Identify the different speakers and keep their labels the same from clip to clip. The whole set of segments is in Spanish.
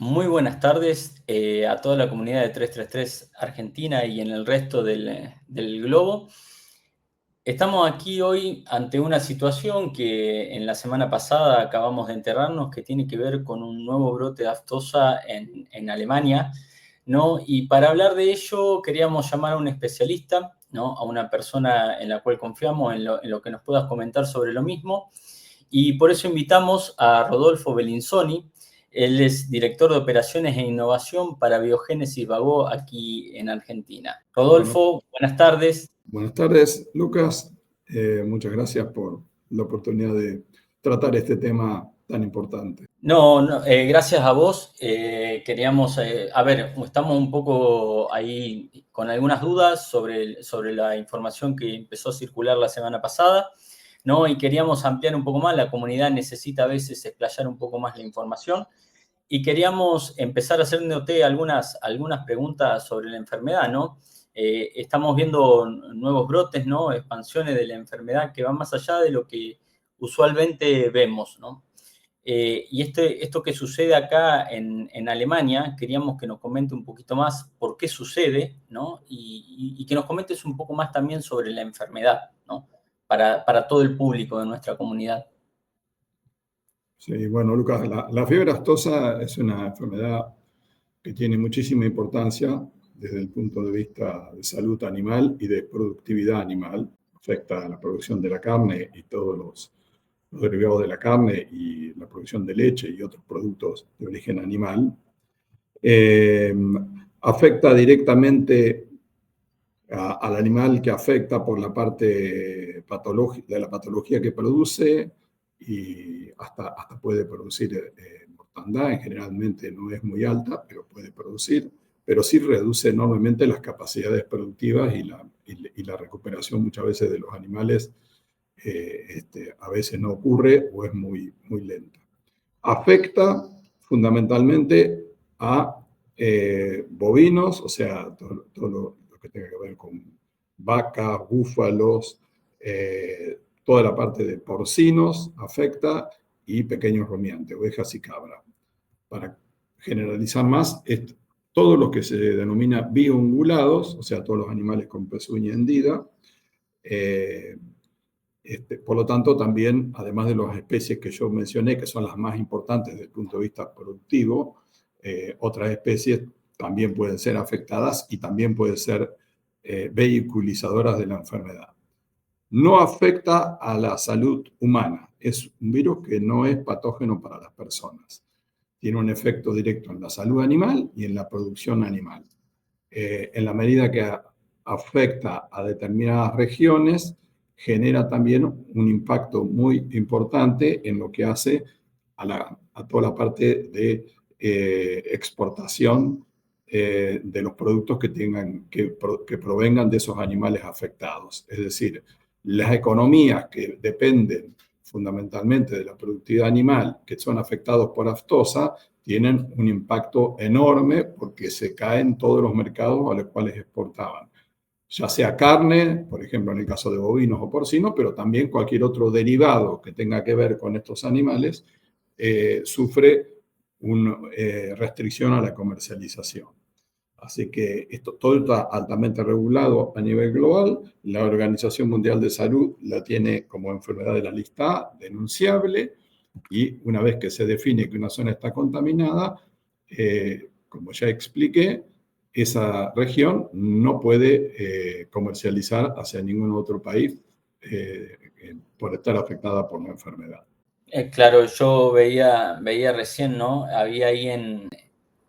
Speaker 1: Muy buenas tardes a toda la comunidad de 333 Argentina y en el resto del globo. Estamos aquí hoy ante una situación que en la semana pasada acabamos de enterarnos, que tiene que ver con un nuevo brote de aftosa en Alemania, ¿no? Y para hablar de ello queríamos llamar a un especialista, ¿no? A una persona en la cual confiamos en lo que nos puedas comentar sobre lo mismo. Y por eso invitamos a Rodolfo Bellinzoni. Él es director de operaciones e innovación para Biogénesis Vagó aquí en Argentina.
Speaker 2: Bueno,
Speaker 1: Rodolfo, buenas tardes.
Speaker 2: buenas tardes, Lucas. Muchas gracias por la oportunidad de tratar este tema tan importante.
Speaker 1: No, gracias a vos. Queríamos, estamos un poco ahí con algunas dudas sobre la información que empezó a circular la semana pasada, ¿no? Y queríamos ampliar un poco más. La comunidad necesita a veces explayar un poco más la información. Y queríamos empezar haciéndote algunas preguntas sobre la enfermedad, ¿no? Estamos viendo nuevos brotes, ¿no? Expansiones de la enfermedad que van más allá de lo que usualmente vemos, ¿no? Y esto que sucede acá en Alemania, queríamos que nos comente un poquito más por qué sucede, ¿no? Y que nos comentes un poco más también sobre la enfermedad, ¿no? Para todo el público de nuestra comunidad.
Speaker 2: Sí, bueno, Lucas, la fiebre aftosa es una enfermedad que tiene muchísima importancia desde el punto de vista de salud animal y de productividad animal. Afecta a la producción de la carne y todos los derivados de la carne y la producción de leche y otros productos de origen animal. Eh, Afecta directamente al animal que afecta por la parte de la patología que produce y hasta puede producir mortandad. Generalmente no es muy alta, pero puede producir, pero sí reduce enormemente las capacidades productivas y la recuperación muchas veces de los animales a veces no ocurre o es muy lenta. Afecta fundamentalmente a bovinos, o sea, todo lo que tenga que ver con vacas, búfalos, toda la parte de porcinos afecta y pequeños rumiantes, ovejas y cabras. Para generalizar más, es todo lo que se denomina bioungulados, o sea, todos los animales con pezuña hendida. Por lo tanto, también, además de las especies que yo mencioné, que son las más importantes desde el punto de vista productivo, otras especies también pueden ser afectadas y también pueden ser vehiculizadoras de la enfermedad. No afecta a la salud humana. Es un virus que no es patógeno para las personas. Tiene un efecto directo en la salud animal y en la producción animal. En la medida que afecta a determinadas regiones, genera también un impacto muy importante en lo que hace a toda la parte de exportación de los productos que provengan de esos animales afectados. Es decir, las economías que dependen fundamentalmente de la productividad animal, que son afectados por aftosa, tienen un impacto enorme porque se caen todos los mercados a los cuales exportaban. Ya sea carne, por ejemplo, en el caso de bovinos o porcinos, pero también cualquier otro derivado que tenga que ver con estos animales sufre una restricción a la comercialización. Así que todo está altamente regulado a nivel global. La Organización Mundial de Salud la tiene como enfermedad de la lista A, denunciable, y una vez que se define que una zona está contaminada, como ya expliqué, esa región no puede comercializar hacia ningún otro país por estar afectada por la enfermedad.
Speaker 1: Claro, yo veía recién, ¿no? Había ahí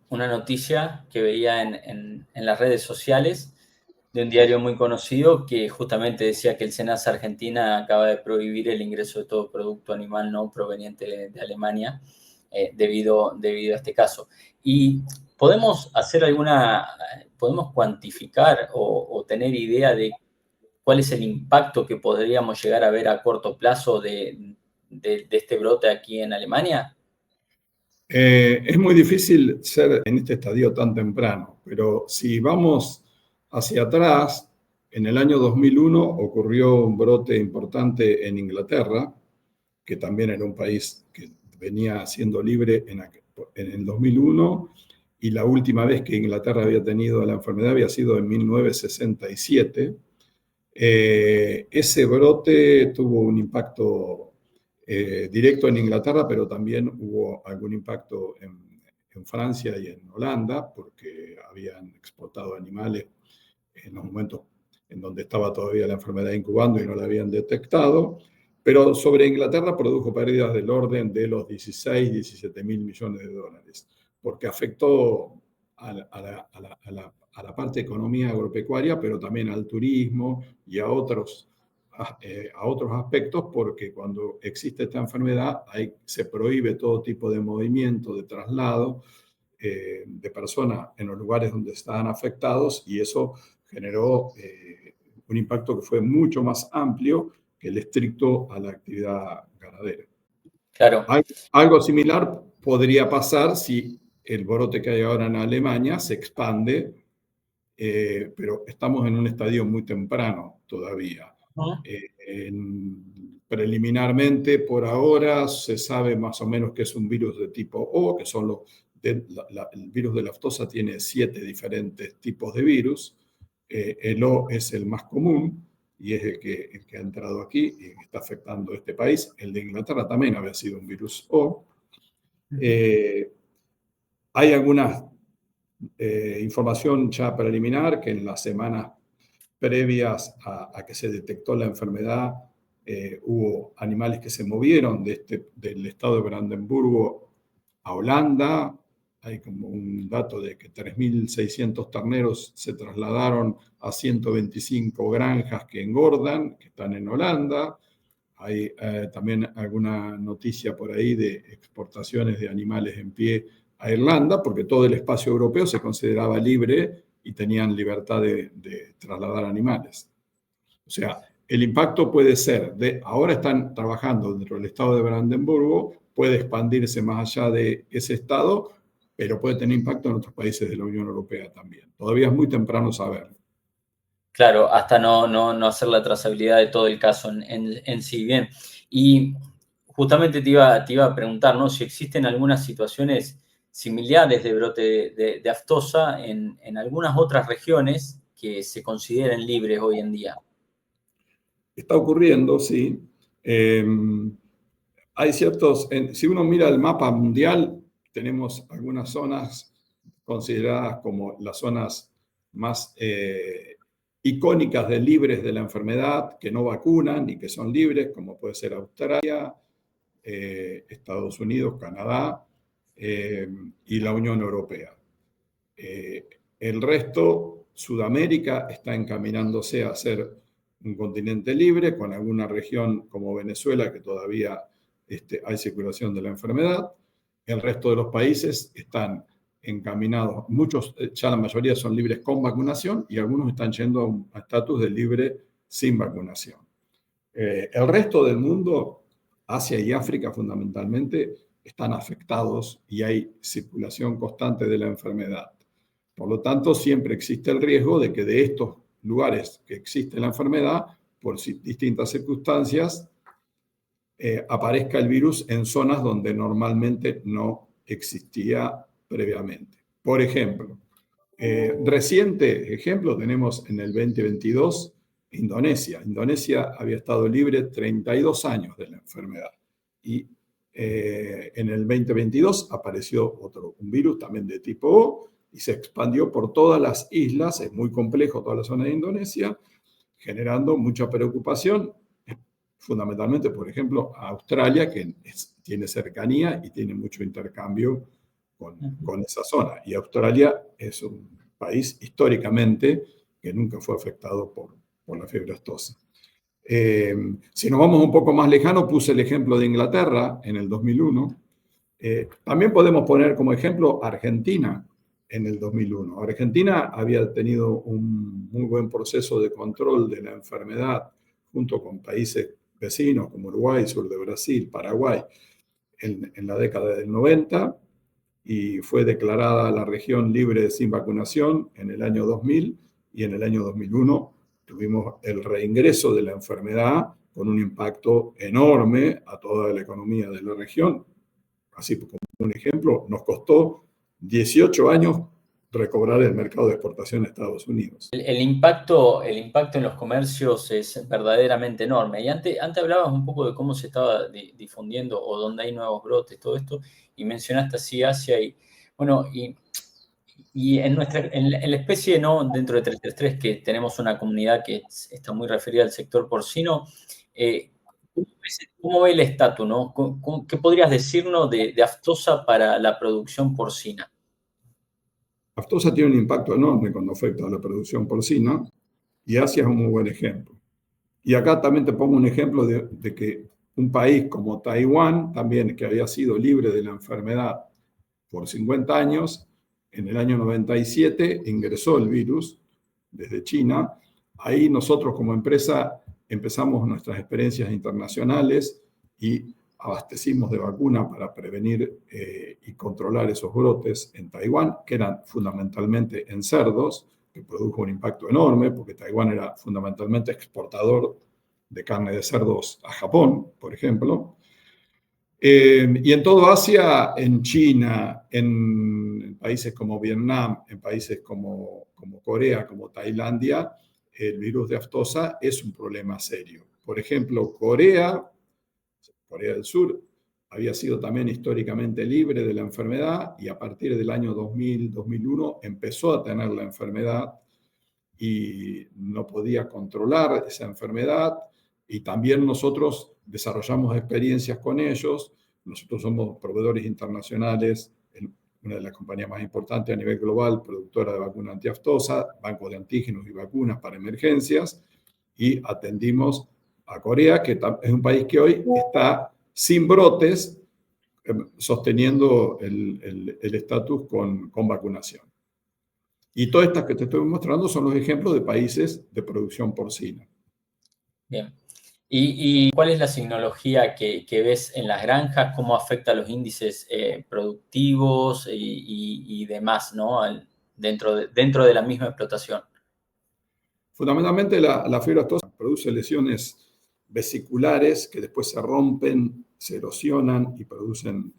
Speaker 1: una noticia que veía en las redes sociales de un diario muy conocido que justamente decía que el SENASA Argentina acaba de prohibir el ingreso de todo producto animal no proveniente de Alemania debido a este caso. Y podemos cuantificar o tener idea de cuál es el impacto que podríamos llegar a ver a corto plazo de este brote aquí en Alemania.
Speaker 2: Es muy difícil ser en este estadio tan temprano, pero si vamos hacia atrás, en el año 2001 ocurrió un brote importante en Inglaterra, que también era un país que venía siendo libre en el 2001, y la última vez que Inglaterra había tenido la enfermedad había sido en 1967. Ese brote tuvo un impacto directo en Inglaterra, pero también hubo algún impacto en Francia y en Holanda, porque habían exportado animales en los momentos en donde estaba todavía la enfermedad incubando y no la habían detectado. Pero sobre Inglaterra produjo pérdidas del orden de los 16, 17 mil millones de dólares, porque afectó a la parte de economía agropecuaria, pero también al turismo y a otros aspectos, porque cuando existe esta enfermedad se prohíbe todo tipo de movimiento, de traslado de personas en los lugares donde estaban afectados, y eso generó un impacto que fue mucho más amplio que el estricto a la actividad ganadera.
Speaker 1: Claro.
Speaker 2: Algo similar podría pasar si el brote que hay ahora en Alemania se expande, pero estamos en un estadio muy temprano todavía. Preliminarmente, por ahora, se sabe más o menos que es un virus de tipo O, que son el virus de la aftosa tiene 7 diferentes tipos de virus. El O es el más común y es el que ha entrado aquí y está afectando a este país. El de Inglaterra también había sido un virus O. Hay alguna información ya preliminar que en las semanas previas a que se detectó la enfermedad hubo animales que se movieron del estado de Brandenburgo a Holanda. Hay como un dato de que 3.600 terneros se trasladaron a 125 granjas que engordan, que están en Holanda. Hay también alguna noticia por ahí de exportaciones de animales en pie a Irlanda, porque todo el espacio europeo se consideraba libre y tenían libertad de trasladar animales. O sea, el impacto puede ser ahora están trabajando dentro del estado de Brandenburgo, puede expandirse más allá de ese estado, pero puede tener impacto en otros países de la Unión Europea también. Todavía es muy temprano saberlo.
Speaker 1: Claro, hasta no hacer la trazabilidad de todo el caso en sí. Bien, y justamente te iba a preguntar, ¿no? Si existen algunas situaciones similares de brote de aftosa en algunas otras regiones que se consideren libres hoy en día.
Speaker 2: Está ocurriendo, sí. Hay si uno mira el mapa mundial, tenemos algunas zonas consideradas como las zonas más icónicas de libres de la enfermedad, que no vacunan y que son libres, como puede ser Australia, Estados Unidos, Canadá y la Unión Europea. El resto, Sudamérica, está encaminándose a ser un continente libre, con alguna región como Venezuela que todavía hay circulación de la enfermedad. El resto de los países están encaminados, muchos, ya la mayoría son libres con vacunación y algunos están yendo a estatus de libre sin vacunación. El resto del mundo, Asia y África fundamentalmente, están afectados y hay circulación constante de la enfermedad. Por lo tanto, siempre existe el riesgo de que de estos lugares que existe la enfermedad, por distintas circunstancias, aparezca el virus en zonas donde normalmente no existía previamente. Por ejemplo, reciente ejemplo tenemos en el 2022 Indonesia. Indonesia había estado libre 32 años de la enfermedad y en el 2022 apareció un virus también de tipo O y se expandió por todas las islas, es muy complejo toda la zona de Indonesia, generando mucha preocupación, fundamentalmente, por ejemplo, a Australia, que tiene cercanía y tiene mucho intercambio con esa zona. Y Australia es un país históricamente que nunca fue afectado por la fiebre aftosa. Si nos vamos un poco más lejano, puse el ejemplo de Inglaterra en el 2001. También podemos poner como ejemplo Argentina en el 2001. Argentina había tenido un muy buen proceso de control de la enfermedad junto con países vecinos como Uruguay, sur de Brasil, Paraguay, en la década del 90, y fue declarada la región libre sin vacunación en el año 2000, y en el año 2001 tuvimos el reingreso de la enfermedad con un impacto enorme a toda la economía de la región, así como un ejemplo, nos costó 18 años recobrar el mercado de exportación a Estados Unidos.
Speaker 1: El impacto en los comercios es verdaderamente enorme. Y antes hablabas un poco de cómo se estaba difundiendo o dónde hay nuevos brotes, todo esto, y mencionaste así Asia y, bueno, y en la especie, ¿no? Dentro de 333, que tenemos una comunidad que está muy referida al sector porcino, ¿cómo ve el estatus, no? ¿Qué podrías decirnos de aftosa para la producción porcina?
Speaker 2: Aftosa tiene un impacto enorme cuando afecta a la producción porcina y Asia es un muy buen ejemplo. Y acá también te pongo un ejemplo de que un país como Taiwán, también que había sido libre de la enfermedad por 50 años, en el año 97 ingresó el virus desde China. Ahí nosotros como empresa empezamos nuestras experiencias internacionales y abastecimos de vacuna para prevenir y controlar esos brotes en Taiwán, que eran fundamentalmente en cerdos, que produjo un impacto enorme, porque Taiwán era fundamentalmente exportador de carne de cerdos a Japón, por ejemplo. Y en todo Asia, en China, en países como Vietnam, en países como Corea, como Tailandia, el virus de aftosa es un problema serio. Por ejemplo, Corea del Sur, había sido también históricamente libre de la enfermedad y a partir del año 2000-2001 empezó a tener la enfermedad y no podía controlar esa enfermedad. Y también nosotros desarrollamos experiencias con ellos. Nosotros somos proveedores internacionales, una de las compañías más importantes a nivel global, productora de vacuna antiaftosa, banco de antígenos y vacunas para emergencias, y atendimos a Corea, que es un país que hoy está sin brotes, sosteniendo el estatus con vacunación. Y todas estas que te estoy mostrando son los ejemplos de países de producción porcina.
Speaker 1: Bien. ¿Y cuál es la signología que ves en las granjas? ¿Cómo afecta a los índices productivos y demás, ¿no? Dentro de la misma explotación.
Speaker 2: Fundamentalmente la fiebre aftosa produce lesiones vesiculares que después se rompen, se erosionan y producen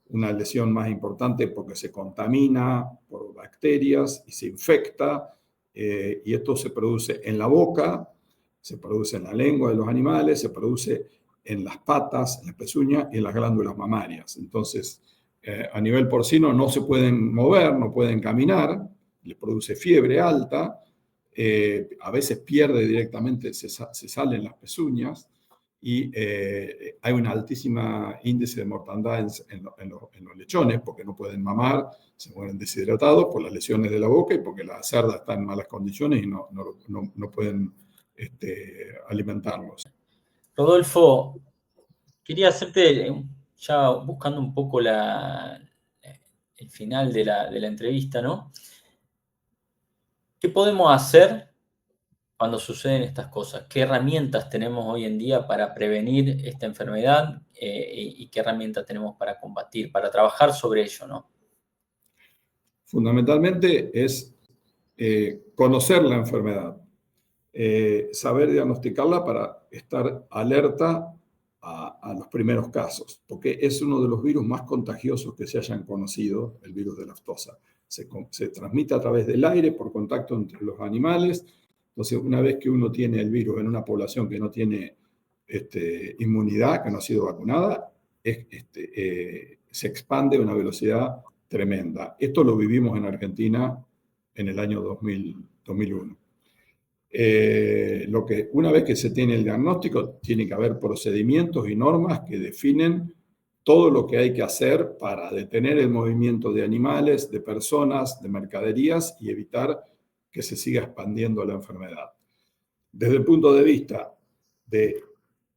Speaker 2: una lesión más importante porque se contamina por bacterias y se infecta. Y esto se produce en la boca, se produce en la lengua de los animales, se produce en las patas, en las pezuñas y en las glándulas mamarias. Entonces, a nivel porcino no se pueden mover, no pueden caminar, les produce fiebre alta, a veces pierde directamente, se salen las pezuñas y hay un altísimo índice de mortandad en los lechones porque no pueden mamar, se mueren deshidratados por las lesiones de la boca y porque la cerda está en malas condiciones y no pueden alimentarlos.
Speaker 1: Rodolfo, quería hacerte, ya buscando un poco el final de la entrevista, ¿no? ¿Qué podemos hacer cuando suceden estas cosas? ¿Qué herramientas tenemos hoy en día para prevenir esta enfermedad y qué herramientas tenemos para combatir, para trabajar sobre ello, ¿no?
Speaker 2: Fundamentalmente es conocer la enfermedad, saber diagnosticarla para estar alerta a los primeros casos, porque es uno de los virus más contagiosos que se hayan conocido, el virus de la aftosa. Se transmite a través del aire por contacto entre los animales. Entonces, una vez que uno tiene el virus en una población que no tiene inmunidad, que no ha sido vacunada, se expande a una velocidad tremenda. Esto lo vivimos en Argentina en el año 2001. Una vez que se tiene el diagnóstico, tiene que haber procedimientos y normas que definen todo lo que hay que hacer para detener el movimiento de animales, de personas, de mercaderías y evitar que se siga expandiendo la enfermedad. Desde el punto de vista de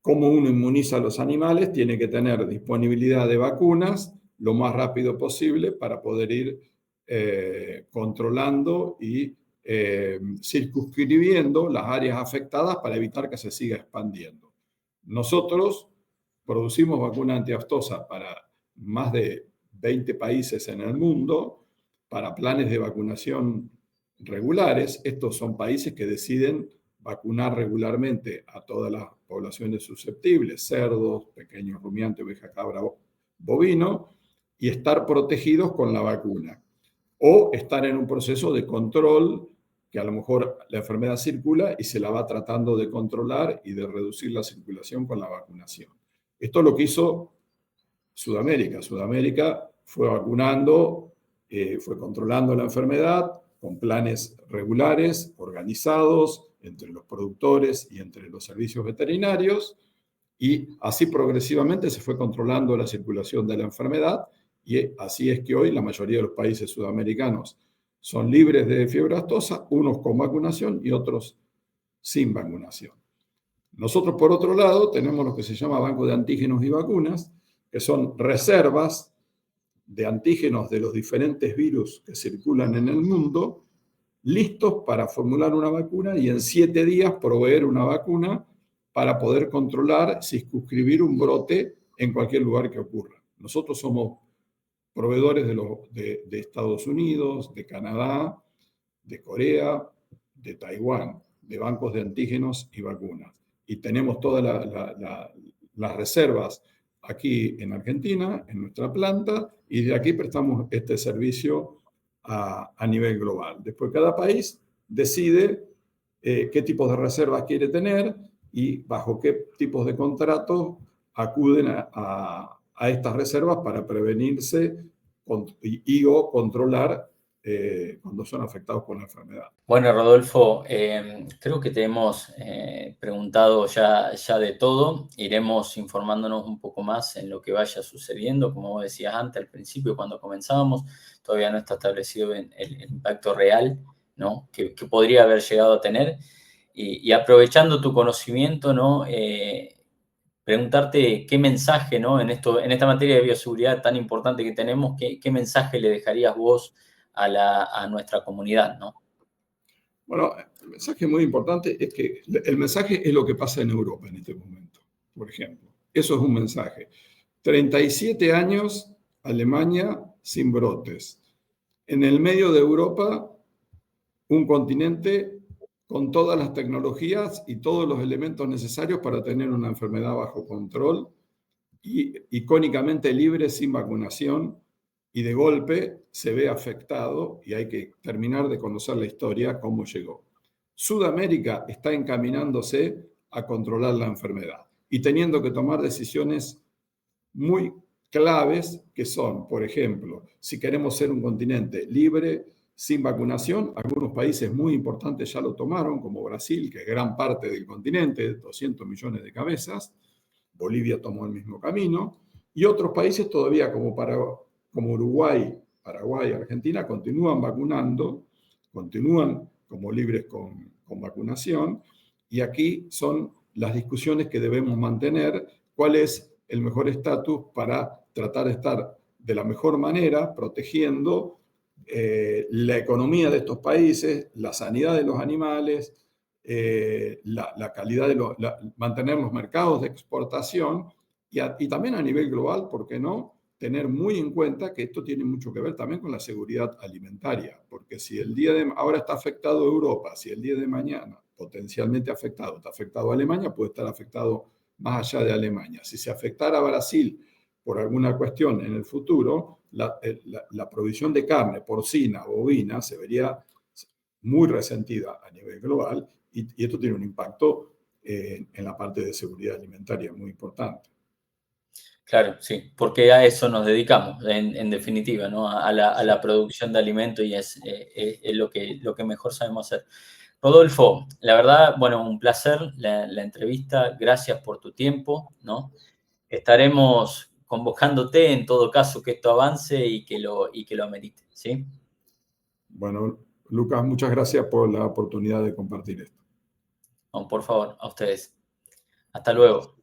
Speaker 2: cómo uno inmuniza a los animales, tiene que tener disponibilidad de vacunas lo más rápido posible para poder ir controlando y circunscribiendo las áreas afectadas para evitar que se siga expandiendo. Nosotros producimos vacuna antiaftosa para más de 20 países en el mundo, para planes de vacunación regulares. Estos son países que deciden vacunar regularmente a todas las poblaciones susceptibles, cerdos, pequeños rumiantes, oveja, cabra, bovino y estar protegidos con la vacuna. O estar en un proceso de control que a lo mejor la enfermedad circula y se la va tratando de controlar y de reducir la circulación con la vacunación. Esto es lo que hizo Sudamérica. Sudamérica fue vacunando, fue controlando la enfermedad con planes regulares, organizados entre los productores y entre los servicios veterinarios, y así progresivamente se fue controlando la circulación de la enfermedad, y así es que hoy la mayoría de los países sudamericanos son libres de fiebre aftosa, unos con vacunación y otros sin vacunación. Nosotros, por otro lado, tenemos lo que se llama Banco de Antígenos y Vacunas, que son reservas de antígenos de los diferentes virus que circulan en el mundo, listos para formular una vacuna y en 7 días proveer una vacuna para poder controlar, circunscribir un brote en cualquier lugar que ocurra. Nosotros somos proveedores de Estados Unidos, de Canadá, de Corea, de Taiwán, de bancos de antígenos y vacunas. Y tenemos todas las reservas aquí en Argentina, en nuestra planta, y de aquí prestamos este servicio a nivel global. Después cada país decide qué tipos de reservas quiere tener y bajo qué tipos de contratos acuden a estas reservas para prevenirse y o controlar cuando son afectados por la enfermedad.
Speaker 1: Bueno, Rodolfo, creo que te hemos preguntado ya de todo. Iremos informándonos un poco más en lo que vaya sucediendo. Como vos decías antes, al principio, cuando comenzábamos, todavía no está establecido el impacto real, ¿no? que podría haber llegado a tener. Y aprovechando tu conocimiento, ¿no? Preguntarte qué mensaje, ¿no? en esta materia de bioseguridad tan importante que tenemos, qué mensaje le dejarías vos a nuestra comunidad, ¿no?
Speaker 2: Bueno, el mensaje muy importante es que el mensaje es lo que pasa en Europa en este momento, por ejemplo. Eso es un mensaje. 37 años, Alemania sin brotes. En el medio de Europa, un continente con todas las tecnologías y todos los elementos necesarios para tener una enfermedad bajo control y icónicamente libre sin vacunación, y de golpe se ve afectado y hay que terminar de conocer la historia, cómo llegó. Sudamérica está encaminándose a controlar la enfermedad y teniendo que tomar decisiones muy claves que son, por ejemplo, si queremos ser un continente libre, sin vacunación, algunos países muy importantes ya lo tomaron, como Brasil, que es gran parte del continente, 200 millones de cabezas. Bolivia tomó el mismo camino, y otros países todavía como Uruguay, Paraguay, Argentina, continúan vacunando, continúan como libres con vacunación, y aquí son las discusiones que debemos mantener, cuál es el mejor estatus para tratar de estar de la mejor manera protegiendo la economía de estos países, la sanidad de los animales, la calidad de mantener los mercados de exportación y también a nivel global, ¿por qué no? Tener muy en cuenta que esto tiene mucho que ver también con la seguridad alimentaria, porque si ahora está afectado Europa, si el día de mañana potencialmente está afectado Alemania, puede estar afectado más allá de Alemania. Si se afectara a Brasil por alguna cuestión en el futuro, la provisión de carne porcina, bovina, se vería muy resentida a nivel global, y esto tiene un impacto en la parte de seguridad alimentaria muy importante.
Speaker 1: Claro, sí, porque a eso nos dedicamos, en definitiva, ¿no? A la producción de alimentos, y es lo que mejor sabemos hacer. Rodolfo, la verdad, bueno, un placer la entrevista. Gracias por tu tiempo, ¿no? Estaremos convocándote en todo caso que esto avance y que lo amerite, ¿sí?
Speaker 2: Bueno, Lucas, muchas gracias por la oportunidad de compartir esto.
Speaker 1: No, por favor, a ustedes. Hasta
Speaker 2: Gracias.
Speaker 1: luego.